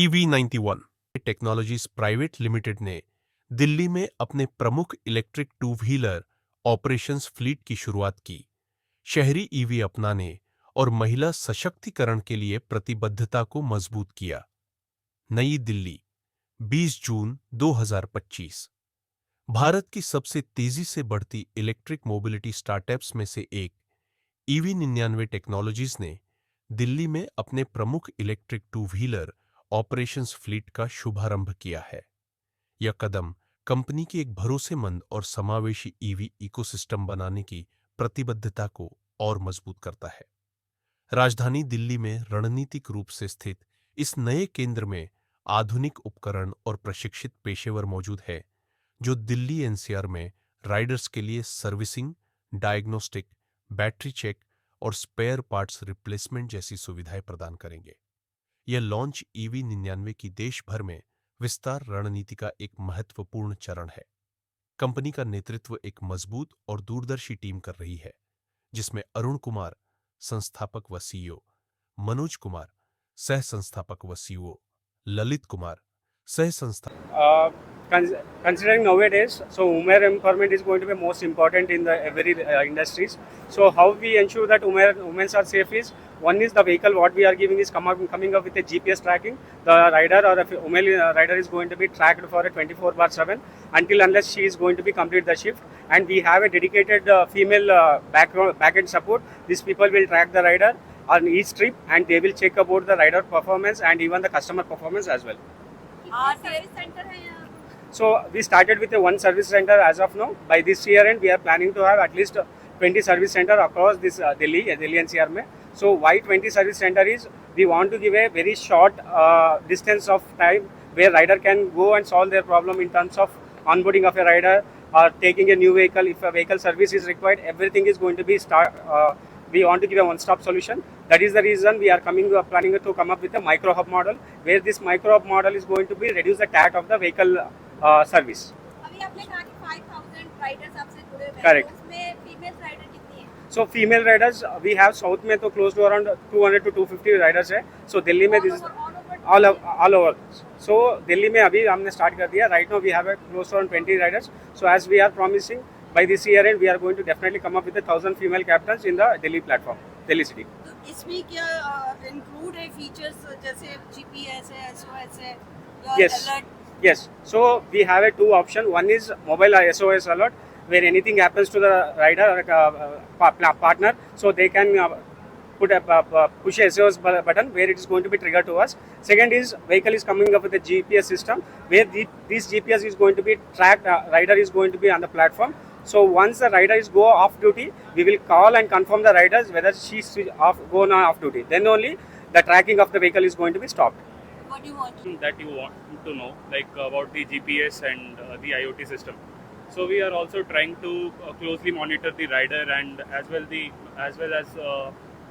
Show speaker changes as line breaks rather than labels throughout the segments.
EV91 technologies private limited ने दिल्ली में अपने प्रमुख electric two wheeler operations fleet की शुरुआत की। शहरी ईवी अपनाने और महिला सशक्तिकरण के लिए प्रतिबद्धता को मजबूत किया। नई दिल्ली, 20 जून 2025। भारत की सबसे तेजी से बढ़ती इलेक्ट्रिक मोबिलिटी स्टार्टअप्स में से एक EV99 टेक्नोलॉजीज ने दिल्ली में अपने प्रमुख electric two wheeler operations fleet का शुभारंभ किया है। यह कदम कंपनी की एक भरोसेमंद और समावेशी ईवी इकोसिस्टम बनाने की प्रतिबद्धता को और मजबूत करता है। राजधानी दिल्ली में रणनीतिक रूप से स्थित इस नए केंद्र में आधुनिक उपकरण और प्रशिक्षित पेशेवर मौजूद है, जो दिल्ली एनसीआर में राइडर्स के लिए सर्विसिंग, डायग्नोस्टिक, बैटरी चेक और स्पेयर पार्ट्स रिप्लेसमेंट जैसी सुविधाएं प्रदान करेंगे। यह लॉन्च EV99 की देश भर में विस्तार रणनीति का एक महत्वपूर्ण चरण है। कंपनी का नेतृत्व एक मजबूत और दूरदर्शी टीम कर रही है, जिसमें अरुण कुमार, संस्थापक व सीईओ, मनोज कुमार, सह संस्थापक व सीईओ, ललित कुमार, सह संस्थापक।
Considering nowadays, so women empowerment is going to be most important in the every industries. So how we ensure that women are safe is, one is the vehicle what we are giving is coming up with a GPS tracking. The rider or a female rider is going to be tracked for a 24/7 until unless she is going to be complete the shift. And we have a dedicated female backend support. These people will track the rider on each trip and they will check about the rider performance and even the customer performance as well.
Service centre है यहाँ?
So we started with a one service center as of now. By this year end, we are planning to have at least 20 service center across this Delhi NCR में. So why 20 service center is, we want to give a very short distance of time where rider can go and solve their problem in terms of onboarding of a rider or taking a new vehicle. If a vehicle service is required, everything is going to be we want to give a one-stop solution. That is the reason we are planning to come up with a micro hub model, where this micro hub model is going to be reduce the TAT of the vehicle service.
अभी आपने कहा कि 5000 Riders आपसे जुड़े हुए हैं,
Correct.
तो उसमें फीमेल राइडर कितनी है?
So female riders we have south में तो close to around 200 to 250 riders है. So दिल्ली में this is all over. So Delhi में अभी हमने start कर दिया. Right now we have a close to around 20 riders. So as we are promising, by this year end we are going to definitely come up with 1,000 female captains in the Delhi platform, Delhi city.
तो इसमें क्या include है features जैसे GPS है, SOS है या
Yes.
Alert?
Yes. So we have a two option. One is mobile SOS alert, where anything happens to the rider or partner, so they can put a push a SOS button where it is going to be triggered to us. Second is vehicle is coming up with a GPS system where this GPS is going to be tracked. Rider is going to be on the platform. So once the rider is go off duty, we will call and confirm the riders whether she's gone off duty. Then only the tracking of the vehicle is going to be stopped.
What do you want?
That you want to know, like about the GPS and the IoT system. So we are also trying to closely monitor the rider and as well as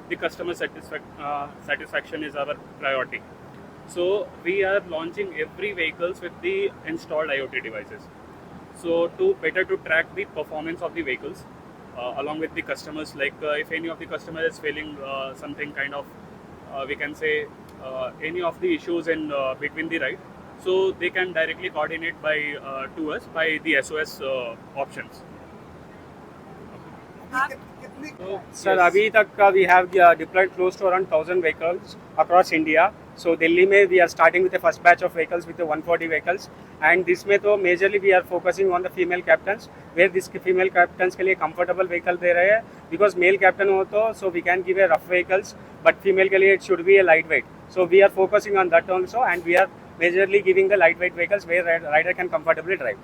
the customer satisfaction is our priority. So we are launching every vehicles with the installed IoT devices. So to better to track the performance of the vehicles along with the customers, like if any of the customer is feeling something kind of we can say any of the issues in between the ride, so they can directly coordinate by to us by the SOS options. So,
Sir, अभी तक we have deployed close to around 1,000 vehicles across India. So Delhi में we are starting with the first batch of vehicles with the 140 vehicles. And this में तो majorly we are focusing on the female captains, where this female captains के लिए comfortable vehicle दे रहे हैं. Because male captain हो तो so we can give a rough vehicles, but female के लिए it should be a lightweight. So we are focusing on that also, and we are majorly giving the lightweight vehicles where rider can comfortably drive.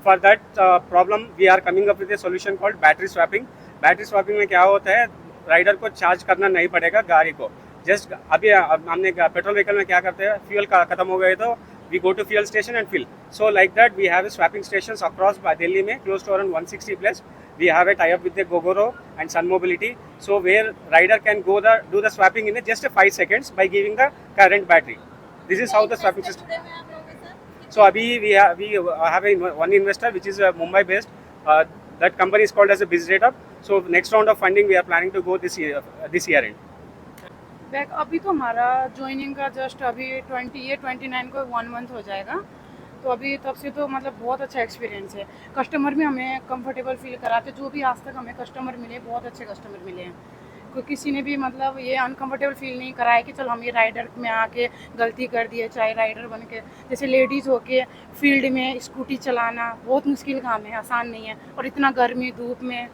For that problem, we are coming up with a solution called battery swapping. Battery swapping में क्या होता है, rider को charge करना नहीं पड़ेगा गाड़ी को. जस्ट अभी हमने पेट्रोल व्हीकल में क्या करते हैं, फ्यूल खत्म हो गए तो we go to fuel station and fill. So like that we have swapping stations across Delhi में close to around 160 plus. We have a tie-up with the Gogoro and Sun Mobility, so where rider can do the swapping in just 5 seconds by giving the current battery. This is how the swapping system.
जुड़े हुए हैं आप लोगों के साथ? कितने?
So we have one investor which is Mumbai based. That company is called as a BizData. So next round of funding we are planning to go this year end.
Back अभी तो हमारा ज्वाइनिंग का just अभी 29 को 1 month हो जाएगा, तो अभी तब से तो मतलब बहुत अच्छा एक्सपीरियंस है। कस्टमर भी हमें कंफर्टेबल फील कराते, जो भी आज तक हमें कस्टमर मिले बहुत अच्छे कस्टमर मिले हैं। कोई किसी ने भी मतलब ये अनकंफर्टेबल फील नहीं कराया कि चलो हम ये राइडर में आके गलती कर दी है, चाहे राइडर बन के जैसे लेडीज़ होके फील्ड में स्कूटी चलाना बहुत मुश्किल काम है, आसान नहीं है, और इतना गर्मी धूप में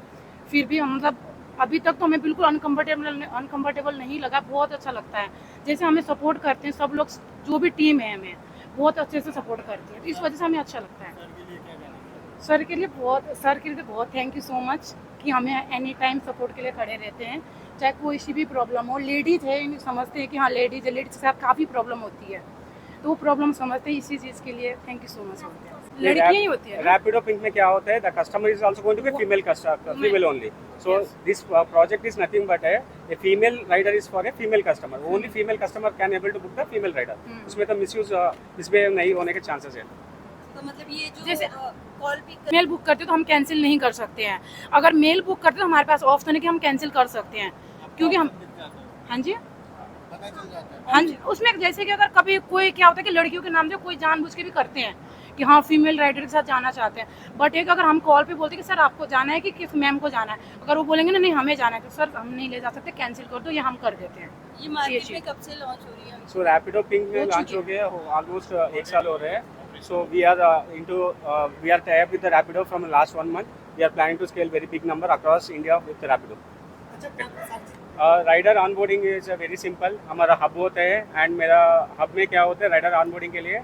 फिर भी हम मतलब अभी तक तो हमें बिल्कुल अनकंफर्टेबल नहीं लगा, बहुत अच्छा लगता है। जैसे हमें सपोर्ट करते हैं सब लोग, जो भी टीम है हमें बहुत अच्छे से सपोर्ट करती है, तो इस वजह से हमें अच्छा लगता है। सर के लिए बहुत थैंक यू सो मच कि हमें एनी टाइम सपोर्ट के लिए खड़े रहते हैं, चाहे कोई सी भी प्रॉब्लम हो। लेडीज़ है, इन्हें समझते हैं कि हाँ लेडीज़ है, लेडीज़ के साथ काफ़ी प्रॉब्लम होती है, तो वो प्रॉब्लम समझते हैं। इसी चीज़ के लिए थैंक यू सो मच बोलते हैं। लड़कियाँ ही होती है ना?
Rapido Pink में क्या होता है, the customer is also going to be female customer, female only. So
Yes.
this project is nothing but a female rider is for a female customer. Only female customer can able to book the female rider. उसमें तो misuse misbehave नहीं होने के chances है।
तो मतलब ये जो
जैसे-
कॉल पिक
मेल बुक करते तो हम कैंसिल नहीं कर सकते हैं, अगर मेल बुक करते तो हमारे पास ऑप्शन है कि हम कैंसिल कर सकते हैं, क्योंकि हम हाँ जी हाँ जी उसमें जैसे कि अगर कभी कोई क्या होता है कि लड़कियों के नाम से कोई जानबूझ के भी करते हैं कि हाँ फीमेल राइडर के साथ जाना चाहते हैं, बट एक अगर हम कॉल पे बोलते हैं कि सर आपको जाना है कि किस मैम को जाना है, अगर वो बोलेंगे ना नहीं हमें जाना है, तो सर हम नहीं ले जा सकते, कैंसिल कर दो, ये हम कर देते हैं।
ये मार्केट
जी।
में कब से लॉन्च हो रही है?
So Rapido Pink में
हो
launch
चुकी
हो गया almost 1 साल हो रहे हैं। So we are we are tied up with the Rapido from the last 1 month. We are planning to scale very big number across India with the Rapido. Rider onboarding is very simple. हमारा hub होता है and मेरा hub में क्या होता है, rider onboarding के लिए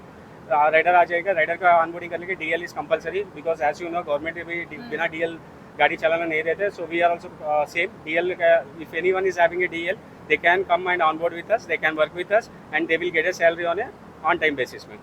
राइडर आ जाएगा, राइडर का ऑनबोर्डिंग करने के DL is compulsory, because as you know government भी बिना डीएल गाड़ी चलाना नहीं देते। So we are also same DL, if any one is having a DL they can come and onboard with us, they can work with us and they will get a salary on time basis में।